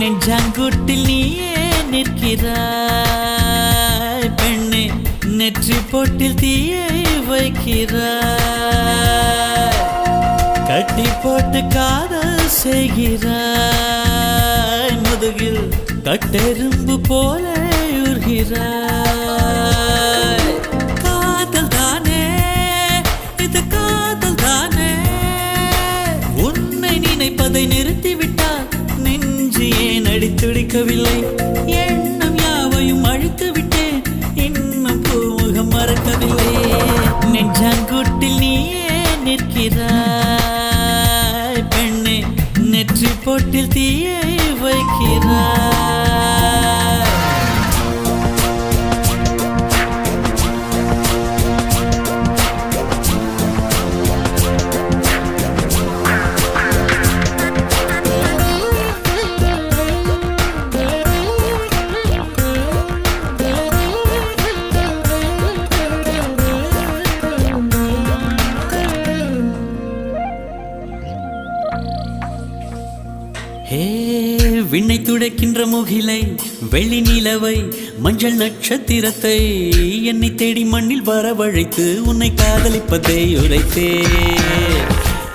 நெஞ்சாங்குட்டில் நீயே நிற்கிறாய் பெண்ணே, நெற்றி பொட்டில் தீயை வைக்கிறாய், கட்டி போட்டு காதல் செய்கிறாய், முதுகில் கட்டெரும்பு போல உருகிறாய். காதல் தானே இது, காதல் தானே, உன்னை நினைப்பதை நிறுத்திவிட்டால் நெஞ்சு ஏன் அடித்துடிக்கவில்லை? எண்ணம் யாவையும் அழித்து விட்டேன், இன்னும் பூமுகம் மறக்கவில்லை. நெஞ்சாங்குட்டில் நீயே நிற்கிறாய் பெண்ணே, நெற்றி பொட்டில் தீயை வைக்கிறாய். விண்ணை துடைக்கின்ற முகிலை, வெள்ளி நிலவை, மஞ்சள் நட்சத்திரத்தை என்னை தேடி மண்ணில் வரவழைத்து உன்னை காதலிப்பதை உரைத்தே.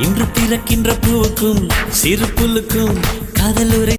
இன்று திறக்கின்ற பூவுக்கும் சிறு புல்லுக்கும் காதல் உரை